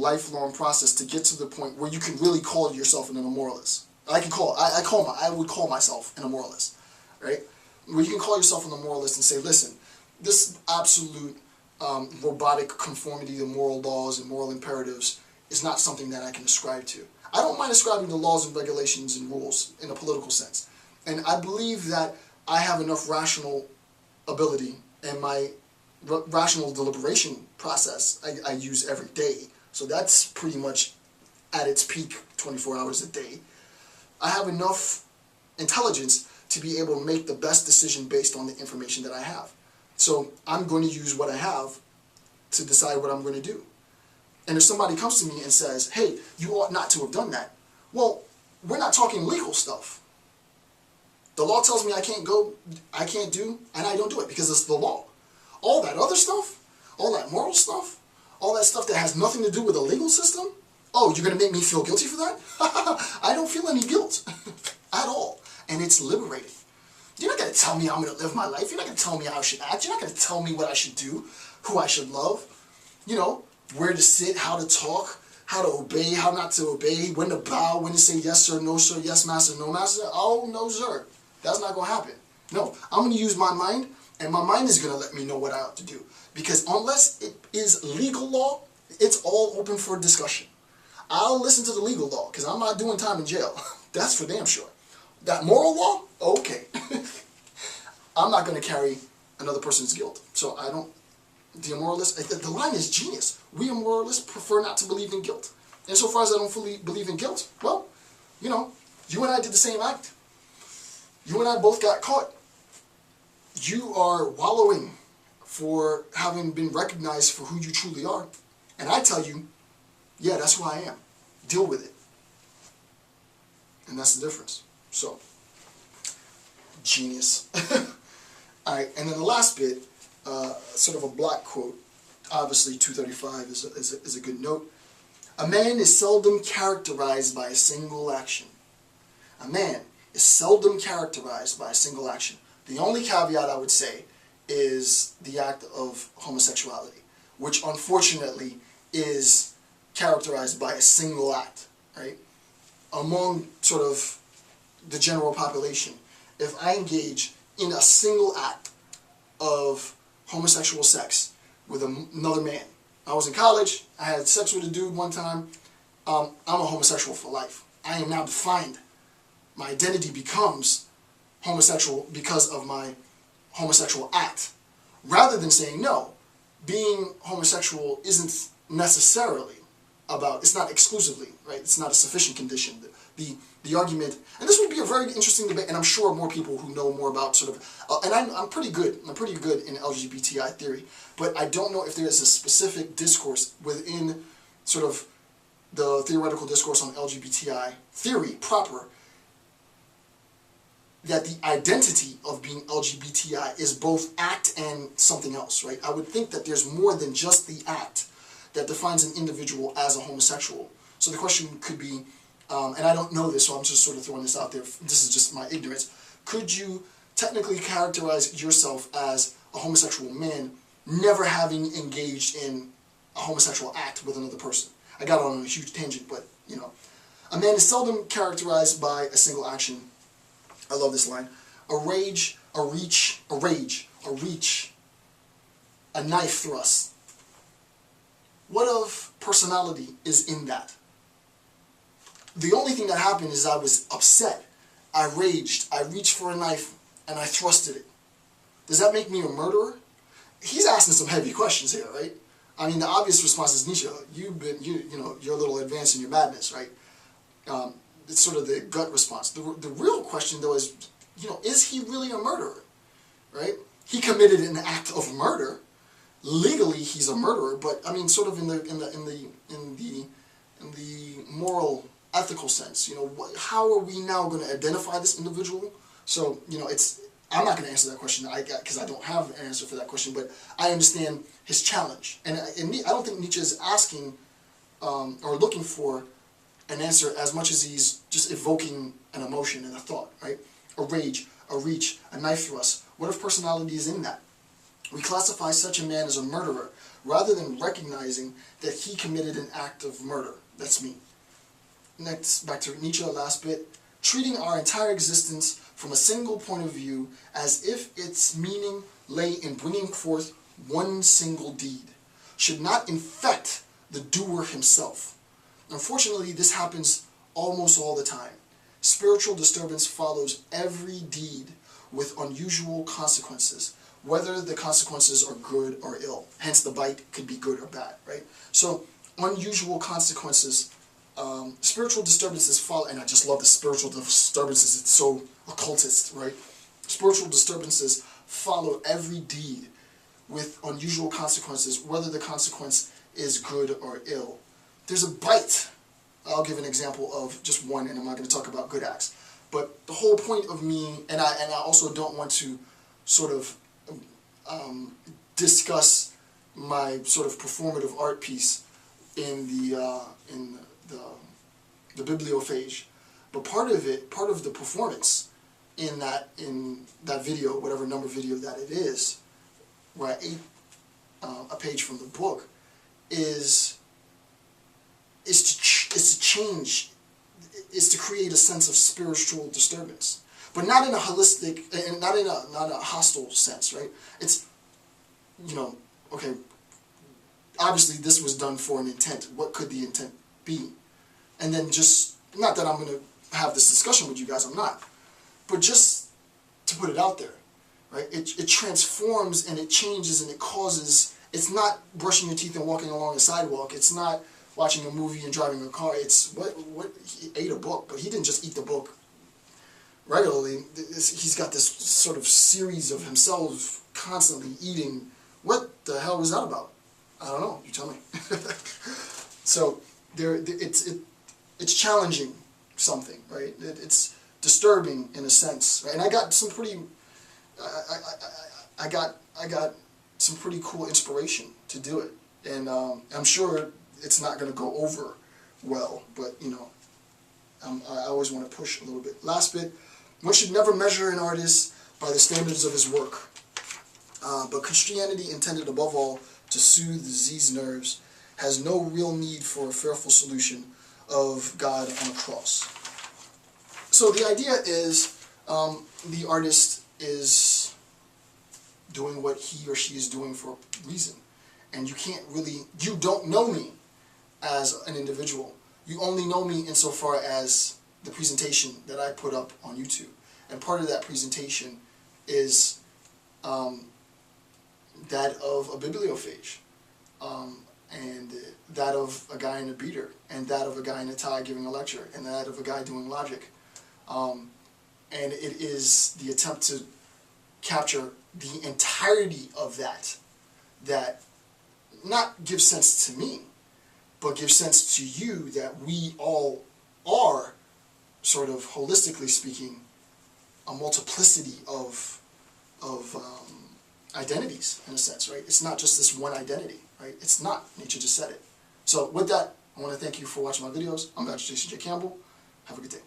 lifelong process to get to the point where you can really call yourself an immoralist. I would call myself an immoralist, right? Where you can call yourself an immoralist and say, listen, this absolute robotic conformity to moral laws and moral imperatives is not something that I can ascribe to. I don't mind ascribing to laws and regulations and rules in a political sense. And I believe that I have enough rational ability, and my rational deliberation process I use every day. So that's pretty much at its peak 24 hours a day. I have enough intelligence to be able to make the best decision based on the information that I have. So I'm going to use what I have to decide what I'm going to do. And if somebody comes to me and says, hey, you ought not to have done that, well, we're not talking legal stuff. The law tells me I can't do, and I don't do it because it's the law. All that other stuff, all that moral stuff, all that stuff that has nothing to do with the legal system, oh, you're going to make me feel guilty for that? I don't feel any guilt at all. And it's liberating. You're not going to tell me I'm going to live my life. You're not going to tell me how I should act. You're not going to tell me what I should do, who I should love, you know, where to sit, how to talk, how to obey, how not to obey, when to bow, when to say yes sir, no sir, yes master, no master. Oh, no sir. That's not going to happen. No, I'm going to use my mind, and my mind is going to let me know what I ought to do. Because unless it is legal law, it's all open for discussion. I'll listen to the legal law, because I'm not doing time in jail. That's for damn sure. That moral law? Okay. I'm not going to carry another person's guilt. So I don't, the immoralist, the line is genius. We immoralists prefer not to believe in guilt. And so far as I don't fully believe in guilt, well, you know, you and I did the same act. You and I both got caught. You are wallowing for having been recognized for who you truly are. And I tell you, yeah, that's who I am. Deal with it. And that's the difference. So, genius. Alright, and then the last bit, sort of a block quote. Obviously, 235 is a good note. A man is seldom characterized by a single action. A man is seldom characterized by a single action. The only caveat I would say is the act of homosexuality, which unfortunately is characterized by a single act, right? Among sort of the general population, if I engage in a single act of homosexual sex with another man, I was in college, I had sex with a dude one time, I'm a homosexual for life. I am now defined. My identity becomes homosexual because of my homosexual act. Rather than saying, no, being homosexual isn't necessarily about, it's not exclusively, right? It's not a sufficient condition. The argument, and this would be a very interesting debate, and I'm sure more people who know more about sort of, and I'm pretty good in LGBTI theory, but I don't know if there is a specific discourse within sort of the theoretical discourse on LGBTI theory proper, that the identity of being LGBTI is both act and something else, right? I would think that there's more than just the act that defines an individual as a homosexual. So the question could be, and I don't know this, so I'm just sort of throwing this out there, this is just my ignorance, could you technically characterize yourself as a homosexual man never having engaged in a homosexual act with another person? I got on a huge tangent, but, you know. A man is seldom characterized by a single action. I love this line. A rage, a reach, a knife thrust. What of personality is in that? The only thing that happened is I was upset. I raged. I reached for a knife and I thrusted it. Does that make me a murderer? He's asking some heavy questions here, right? I mean, the obvious response is Nietzsche. You know, you're a little advanced in your madness, right? It's sort of the gut response. The real question, though, is, you know, is he really a murderer, right? He committed an act of murder. Legally, he's a murderer, but I mean, sort of in the moral, ethical sense, you know, how are we now going to identify this individual? So, you know, I'm not going to answer that question because I don't have an answer for that question, but I understand his challenge, and I don't think Nietzsche is asking or looking for an answer as much as he's just evoking an emotion and a thought, right? A rage, a reach, a knife thrust. What if personality is in that? We classify such a man as a murderer rather than recognizing that he committed an act of murder. That's me. Next, back to Nietzsche, last bit. Treating our entire existence from a single point of view as if its meaning lay in bringing forth one single deed should not infect the doer himself. Unfortunately, this happens almost all the time. Spiritual disturbance follows every deed with unusual consequences, whether the consequences are good or ill. Hence, the bite could be good or bad, right? So, unusual consequences, spiritual disturbances follow, and I just love the spiritual disturbances, it's so occultist, right? Spiritual disturbances follow every deed with unusual consequences, whether the consequence is good or ill. There's a bite. I'll give an example of just one, and I'm not going to talk about good acts. But the whole point of me, and I also don't want to sort of discuss my sort of performative art piece in the bibliophage, but part of the performance in that video, whatever number video that it is, where I ate a page from the book, is to change, is to create a sense of spiritual disturbance, but not in a holistic, and not in a hostile sense, right? It's, you know, okay, obviously this was done for an intent. What could the intent be? And then just, not that I'm going to have this discussion with you guys, I'm not, but just to put it out there, right? It transforms and it changes and it causes, it's not brushing your teeth and walking along a sidewalk, it's not watching a movie and driving a car, it's what he ate a book, but he didn't just eat the book regularly. He's got this sort of series of himself constantly eating. What the hell was that about? I don't know, you tell me. So it's challenging something, right? It's disturbing in a sense, right? And I got some pretty, I got some pretty cool inspiration to do it, and I'm sure it's not going to go over well, but you know, I always want to push a little bit. Last bit, one should never measure an artist by the standards of his work, but Christianity, intended above all to soothe diseased nerves, has no real need for a fearful solution of God on a cross. So the idea is the artist is doing what he or she is doing for a reason. And you can't really, you don't know me as an individual. You only know me insofar as the presentation that I put up on YouTube. And part of that presentation is that of a bibliophage, and that of a guy in a beater, and that of a guy in a tie giving a lecture, and that of a guy doing logic. And it is the attempt to capture the entirety of that not gives sense to me, but gives sense to you, that we all are, sort of holistically speaking, a multiplicity of identities, in a sense, right? It's not just this one identity, right? It's not. Nietzsche just said it. So with that, I want to thank you for watching my videos. I'm Dr. Jason J. Campbell. Have a good day.